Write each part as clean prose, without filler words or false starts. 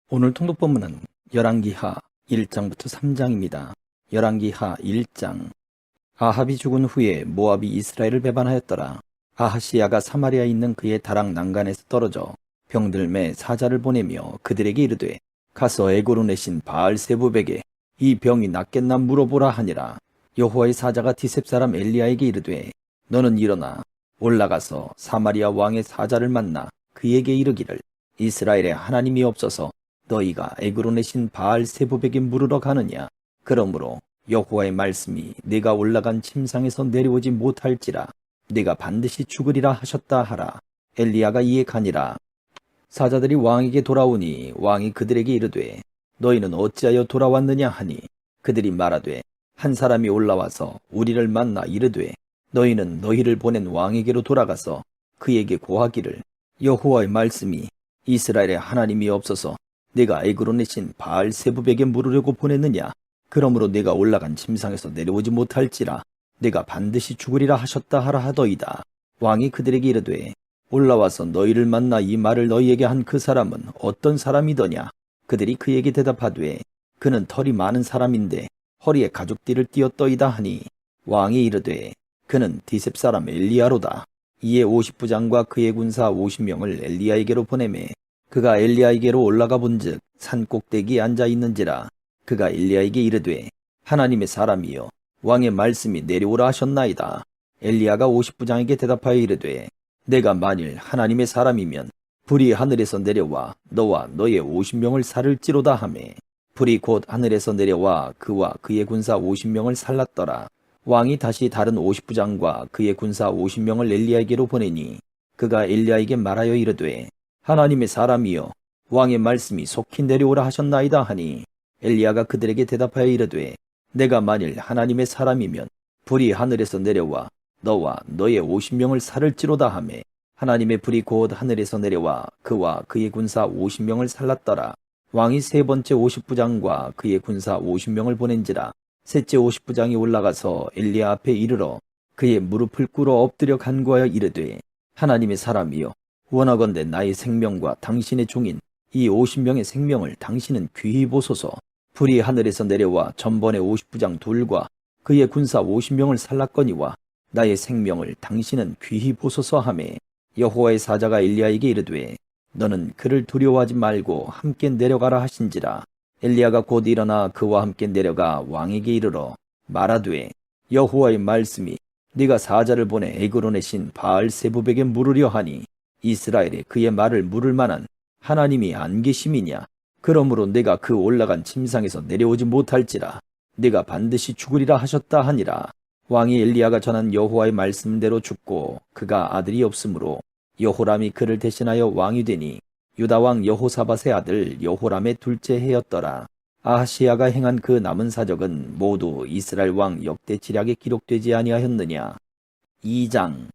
오늘 통독본문은 열왕기하 1장부터 3장입니다. 열왕기하 1장. 아합이 죽은 후에 모압이 이스라엘을 배반하였더라. 아하시야가 사마리아에 있는 그의 다락 난간에서 떨어져 병들매 사자를 보내며 그들에게 이르되 가서 에고론의 바알세부백에 이 병이 낫겠나 물어보라 하니라. 여호와의 사자가 디셉 사람 엘리야에게 이르되 너는 일어나 올라가서 사마리아 왕의 사자를 만나 그에게 이르기를 이스라엘에 하나님이 없어서 너희가 에그론의 바알세부백에 물으러 가느냐. 그러므로 여호와의 말씀이 네가 올라간 침상에서 내려오지 못할지라 네가 반드시 죽으리라 하셨다 하라. 엘리야가 이에 가니라. 사자들이 왕에게 돌아오니 왕이 그들에게 이르되 너희는 어찌하여 돌아왔느냐 하니 그들이 말하되 한 사람이 올라와서 우리를 만나 이르되 너희는 너희를 보낸 왕에게로 돌아가서 그에게 고하기를 여호와의 말씀이 이스라엘에 하나님이 없어서 네가 에그론의 바알세부백에 물으려고 보냈느냐. 그러므로 네가 올라간 침상에서 내려오지 못할지라 네가 반드시 죽으리라 하셨다 하라 하더이다. 왕이 그들에게 이르되 올라와서 너희를 만나 이 말을 너희에게 한 그 사람은 어떤 사람이더냐. 그들이 그에게 대답하되 그는 털이 많은 사람인데 허리에 가죽띠를 띠었더이다 하니 왕이 이르되 그는 디셉 사람 엘리야로다. 이에 50부장과 그의 군사 50명을 엘리야에게로 보내매 그가 엘리야에게로 올라가 본즉 산 꼭대기에 앉아 있는지라. 그가 엘리야에게 이르되 하나님의 사람이여 왕의 말씀이 내려오라 하셨나이다. 엘리야가 50부장에게 대답하여 이르되 내가 만일 하나님의 사람이면 불이 하늘에서 내려와 너와 너의 50명을 살을지로다 하매 불이 곧 하늘에서 내려와 그와 그의 군사 50명을 살랐더라. 왕이 다시 다른 50부장과 그의 군사 50명을 엘리야에게로 보내니 그가 엘리야에게 말하여 이르되 하나님의 사람이여 왕의 말씀이 속히 내려오라 하셨나이다 하니 엘리야가 그들에게 대답하여 이르되 내가 만일 하나님의 사람이면 불이 하늘에서 내려와 너와 너의 50명을 살을지로다 하매 하나님의 불이 곧 하늘에서 내려와 그와 그의 군사 50명을 살랐더라. 왕이 세 번째 50부장과 그의 군사 50명을 보낸지라. 셋째 50부장이 올라가서 엘리야 앞에 이르러 그의 무릎을 꿇어 엎드려 간구하여 이르되 하나님의 사람이여 원하건대 나의 생명과 당신의 종인 이 50명의 생명을 당신은 귀히 보소서. 불이 하늘에서 내려와 전번의 50부장 둘과 그의 군사 50명을 살랐거니와 나의 생명을 당신은 귀히 보소서 하매 여호와의 사자가 엘리야에게 이르되 너는 그를 두려워하지 말고 함께 내려가라 하신지라. 엘리야가 곧 일어나 그와 함께 내려가 왕에게 이르러 말하되 여호와의 말씀이 네가 사자를 보내 에그론의 바알세부백에 물으려 하니 이스라엘에 그의 말을 물을 만한 하나님이 안 계심이냐. 그러므로 내가 그 올라간 침상에서 내려오지 못할지라 네가 반드시 죽으리라 하셨다 하니라. 왕이 엘리야가 전한 여호와의 말씀대로 죽고 그가 아들이 없으므로 여호람이 그를 대신하여 왕이 되니 유다 왕 여호사밧의 아들 여호람의 둘째 해였더라. 아하시야가 행한 그 남은 사적은 모두 이스라엘 왕 역대 지략에 기록되지 아니하였느냐. 2장.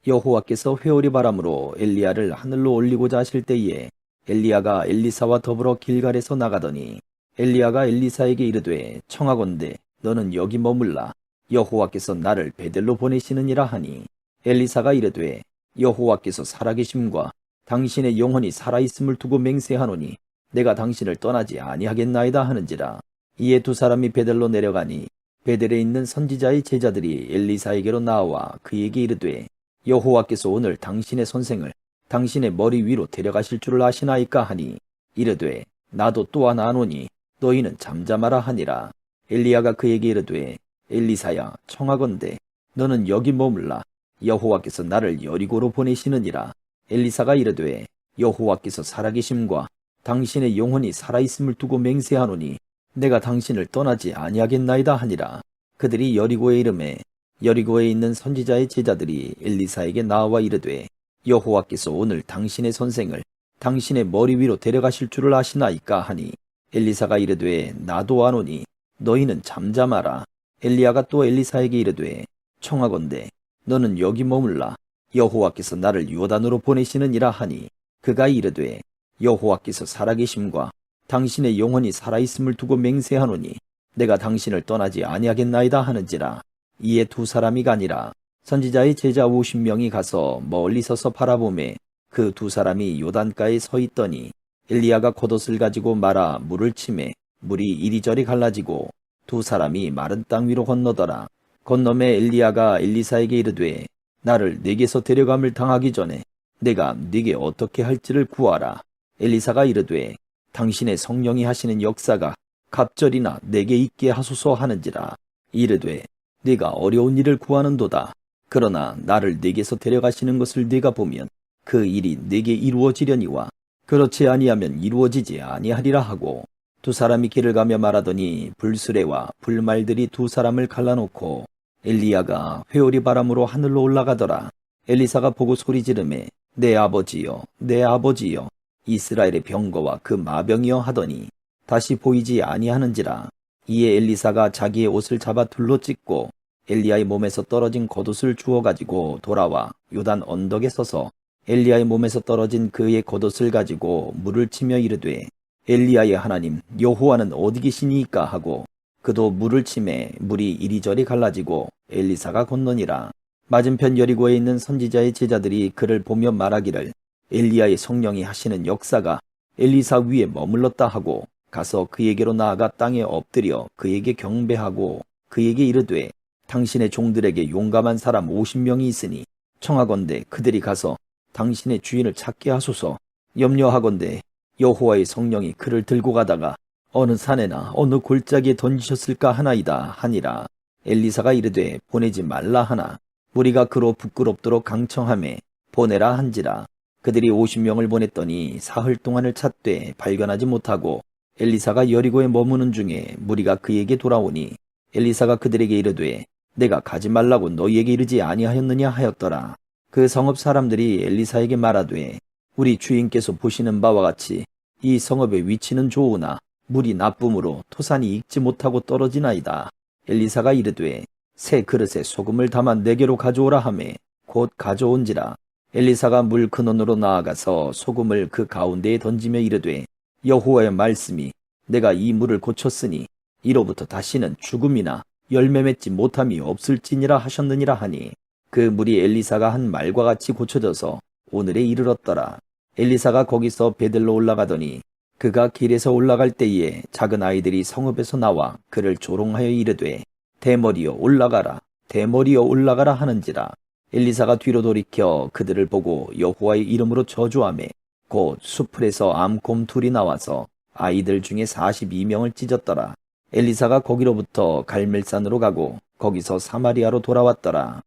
여호와께서 회오리 바람으로 엘리야를 하늘로 올리고자 하실 때에 엘리야가 엘리사와 더불어 길갈에서 나가더니 엘리야가 엘리사에게 이르되 청하건대 너는 여기 머물라. 여호와께서 나를 베델로 보내시느니라 하니 엘리사가 이르되 여호와께서 살아계심과 당신의 영혼이 살아있음을 두고 맹세하노니 내가 당신을 떠나지 아니하겠나이다 하는지라. 이에 두 사람이 베델로 내려가니 베델에 있는 선지자의 제자들이 엘리사에게로 나와 그에게 이르되 여호와께서 오늘 당신의 선생을 당신의 머리 위로 데려가실 줄을 아시나이까 하니 이르되 나도 또한 아노니 너희는 잠잠하라 하니라. 엘리야가 그에게 이르되 엘리사야 청하건대 너는 여기 머물라. 여호와께서 나를 여리고로 보내시느니라. 엘리사가 이르되 여호와께서 살아계심과 당신의 영혼이 살아있음을 두고 맹세하노니 내가 당신을 떠나지 아니하겠나이다 하니라. 그들이 여리고에 이르매 여리고에 있는 선지자의 제자들이 엘리사에게 나와 이르되 여호와께서 오늘 당신의 선생을 당신의 머리 위로 데려가실 줄을 아시나이까 하니 엘리사가 이르되 나도 아노니 너희는 잠잠하라. 엘리야가 또 엘리사에게 이르되 청하건대 너는 여기 머물라. 여호와께서 나를 요단으로 보내시느니라 하니 그가 이르되 여호와께서 살아계심과 당신의 영혼이 살아있음을 두고 맹세하노니 내가 당신을 떠나지 아니하겠나이다 하는지라. 이에 두 사람이 가니라. 선지자의 제자 50명이 가서 멀리 서서 바라보매 그 두 사람이 요단가에 서 있더니 엘리야가 겉옷을 가지고 말아 물을 치매 물이 이리저리 갈라지고 두 사람이 마른 땅 위로 건너더라. 건너매 엘리야가 엘리사에게 이르되 나를 네게서 데려감을 당하기 전에 내가 네게 어떻게 할지를 구하라. 엘리사가 이르되 당신의 성령이 하시는 역사가 갑절이나 내게 있게 하소서 하는지라. 이르되 네가 어려운 일을 구하는도다. 그러나 나를 네게서 데려가시는 것을 네가 보면 그 일이 네게 이루어지려니와 그렇지 아니하면 이루어지지 아니하리라 하고 두 사람이 길을 가며 말하더니 불수레와 불말들이 두 사람을 갈라놓고 엘리야가 회오리 바람으로 하늘로 올라가더라. 엘리사가 보고 소리 지르매 내 아버지여 내 아버지여 이스라엘의 병거와 그 마병이여 하더니 다시 보이지 아니하는지라. 이에 엘리사가 자기의 옷을 잡아 둘로 찢고 엘리야의 몸에서 떨어진 겉옷을 주워 가지고 돌아와 요단 언덕에 서서 엘리야의 몸에서 떨어진 그의 겉옷을 가지고 물을 치며 이르되 엘리야의 하나님 여호와는 어디 계시니이까 하고 그도 물을 치매 물이 이리저리 갈라지고 엘리사가 건너니라. 맞은편 여리고에 있는 선지자의 제자들이 그를 보며 말하기를 엘리야의 성령이 하시는 역사가 엘리사 위에 머물렀다 하고 가서 그에게로 나아가 땅에 엎드려 그에게 경배하고 그에게 이르되 당신의 종들에게 용감한 사람 50명이 있으니 청하건대 그들이 가서 당신의 주인을 찾게 하소서. 염려하건대 여호와의 성령이 그를 들고 가다가 어느 산에나 어느 골짜기에 던지셨을까 하나이다 하니라. 엘리사가 이르되 보내지 말라 하나 무리가 그로 부끄럽도록 강청하매 보내라 한지라. 그들이 50명을 보냈더니 사흘 동안을 찾되 발견하지 못하고 엘리사가 여리고에 머무는 중에 무리가 그에게 돌아오니 엘리사가 그들에게 이르되 내가 가지 말라고 너희에게 이르지 아니하였느냐 하였더라. 그 성읍 사람들이 엘리사에게 말하되 우리 주인께서 보시는 바와 같이 이 성읍의 위치는 좋으나 물이 나쁨으로 토산이 익지 못하고 떨어지나이다. 엘리사가 이르되 새 그릇에 소금을 담아 내게로 가져오라 하매 곧 가져온지라. 엘리사가 물 근원으로 나아가서 소금을 그 가운데에 던지며 이르되 여호와의 말씀이 내가 이 물을 고쳤으니 이로부터 다시는 죽음이나 열매 맺지 못함이 없을지니라 하셨느니라 하니 그 물이 엘리사가 한 말과 같이 고쳐져서 오늘에 이르렀더라. 엘리사가 거기서 베들로 올라가더니 그가 길에서 올라갈 때에 작은 아이들이 성읍에서 나와 그를 조롱하여 이르되 대머리여 올라가라 대머리여 올라가라 하는지라. 엘리사가 뒤로 돌이켜 그들을 보고 여호와의 이름으로 저주하매 곧 수풀에서 암곰 둘이 나와서 아이들 중에 42명을 찢었더라. 엘리사가 거기로부터 갈멜산으로 가고 거기서 사마리아로 돌아왔더라.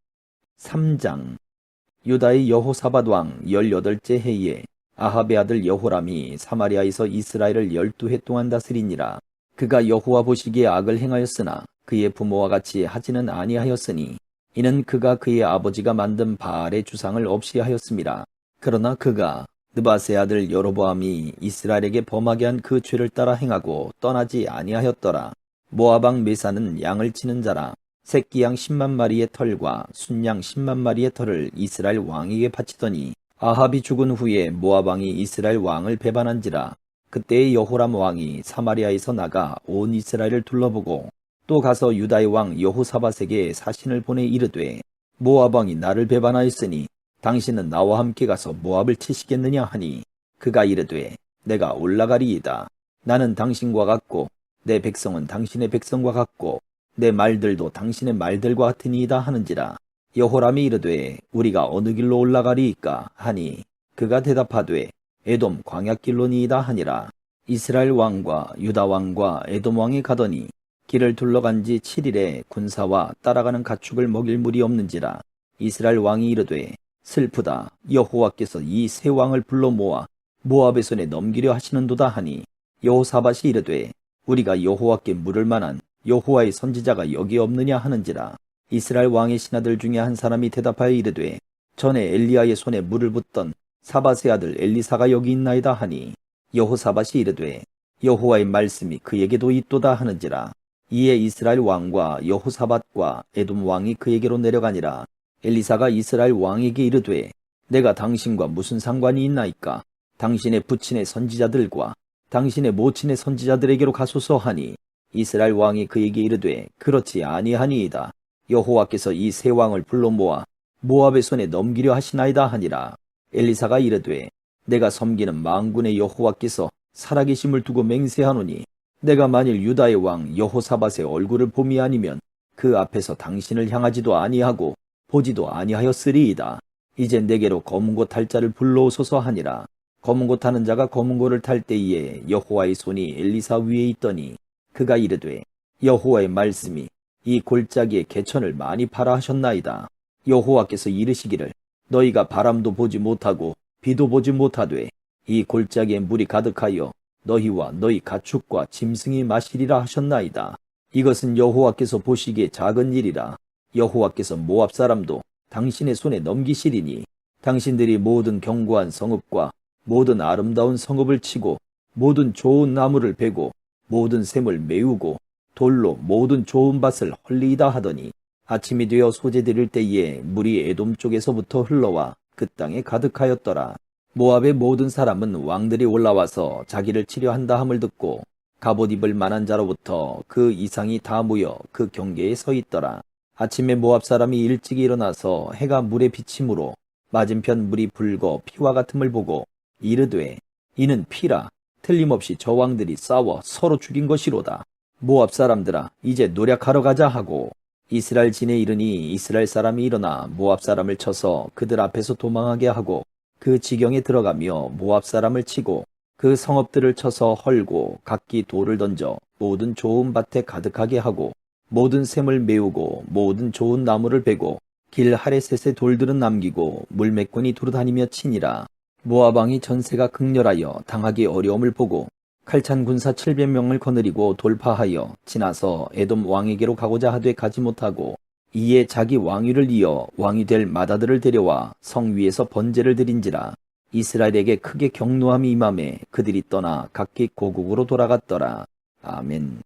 3장. 유다의 여호사밧 왕 18째 해에 아합의 아들 여호람이 사마리아에서 이스라엘을 12해 동안 다스리니라. 그가 여호와 보시기에 악을 행하였으나 그의 부모와 같이 하지는 아니하였으니 이는 그가 그의 아버지가 만든 바알의 주상을 없이 하였음이라. 그러나 그가 느바세 아들 여로보암이 이스라엘에게 범하게 한 그 죄를 따라 행하고 떠나지 아니하였더라. 모압 왕 메사는 양을 치는 자라. 새끼 양 10만 마리의 털과 순양 10만 마리의 털을 이스라엘 왕에게 바치더니 아합이 죽은 후에 모압 왕이 이스라엘 왕을 배반한지라. 그때의 여호람 왕이 사마리아에서 나가 온 이스라엘을 둘러보고 또 가서 유다의 왕 여호사밧에게 사신을 보내 이르되 모압 왕이 나를 배반하였으니 당신은 나와 함께 가서 모압을 치시겠느냐 하니 그가 이르되 내가 올라가리이다. 나는 당신과 같고 내 백성은 당신의 백성과 같고 내 말들도 당신의 말들과 같으니이다 하는지라. 여호람이 이르되 우리가 어느 길로 올라가리이까 하니 그가 대답하되 에돔 광야길로니이다 하니라. 이스라엘 왕과 유다 왕과 에돔 왕이 가더니 길을 둘러간 지 7일에 군사와 따라가는 가축을 먹일 물이 없는지라. 이스라엘 왕이 이르되 슬프다. 여호와께서 이 세 왕을 불러 모아 모압의 손에 넘기려 하시는도다 하니 여호사밧이 이르되 우리가 여호와께 물을 만한 여호와의 선지자가 여기 없느냐 하는지라. 이스라엘 왕의 신하들 중에 한 사람이 대답하여 이르되 전에 엘리야의 손에 물을 붓던 사밧의 아들 엘리사가 여기 있나이다 하니 여호사밧이 이르되 여호와의 말씀이 그에게도 있도다 하는지라. 이에 이스라엘 왕과 여호사밧과 에돔 왕이 그에게로 내려가니라. 엘리사가 이스라엘 왕에게 이르되 내가 당신과 무슨 상관이 있나이까? 당신의 부친의 선지자들과 당신의 모친의 선지자들에게로 가소서 하니 이스라엘 왕이 그에게 이르되 그렇지 아니하니이다. 여호와께서 이 세 왕을 불러 모아 모압의 손에 넘기려 하시나이다 하니라. 엘리사가 이르되 내가 섬기는 만군의 여호와께서 살아계심을 두고 맹세하노니 내가 만일 유다의 왕 여호사밧의 얼굴을 봄이 아니면 그 앞에서 당신을 향하지도 아니하고 보지도 아니하였으리이다. 이제 내게로 검은고 탈 자를 불러오소서 하니라. 검은고 타는 자가 검은고를 탈 때에 여호와의 손이 엘리사 위에 있더니 그가 이르되 여호와의 말씀이 이 골짜기에 개천을 많이 파라 하셨나이다. 여호와께서 이르시기를 너희가 바람도 보지 못하고 비도 보지 못하되 이 골짜기에 물이 가득하여 너희와 너희 가축과 짐승이 마시리라 하셨나이다. 이것은 여호와께서 보시기에 작은 일이라. 여호와께서 모압 사람도 당신의 손에 넘기시리니 당신들이 모든 견고한 성읍과 모든 아름다운 성읍을 치고 모든 좋은 나무를 베고 모든 샘을 메우고 돌로 모든 좋은 밭을 헐리이다 하더니 아침이 되어 소재드릴 때에 물이 에돔 쪽에서부터 흘러와 그 땅에 가득하였더라. 모압의 모든 사람은 왕들이 올라와서 자기를 치려 한다 함을 듣고 갑옷 입을 만한 자로부터 그 이상이 다 모여 그 경계에 서 있더라. 아침에 모압 사람이 일찍 일어나서 해가 물에 비침으로 맞은편 물이 붉어 피와 같음을 보고 이르되 이는 피라. 틀림없이 저 왕들이 싸워 서로 죽인 것이로다. 모압 사람들아 이제 노략하러 가자 하고 이스라엘 진에 이르니 이스라엘 사람이 일어나 모압 사람을 쳐서 그들 앞에서 도망하게 하고 그 지경에 들어가며 모압 사람을 치고 그 성읍들을 쳐서 헐고 각기 돌을 던져 모든 좋은 밭에 가득하게 하고 모든 샘을 메우고 모든 좋은 나무를 베고 길 하레셋의 돌들은 남기고 물매꾼이 두루다니며 치니라. 모압 왕이 전세가 극렬하여 당하기 어려움을 보고 칼찬 군사 700명을 거느리고 돌파하여 지나서 에돔 왕에게로 가고자 하되 가지 못하고 이에 자기 왕위를 이어 왕이 될 마다들을 데려와 성 위에서 번제를 드린지라. 이스라엘에게 크게 격노함이 임함에 그들이 떠나 각기 고국으로 돌아갔더라. 아멘.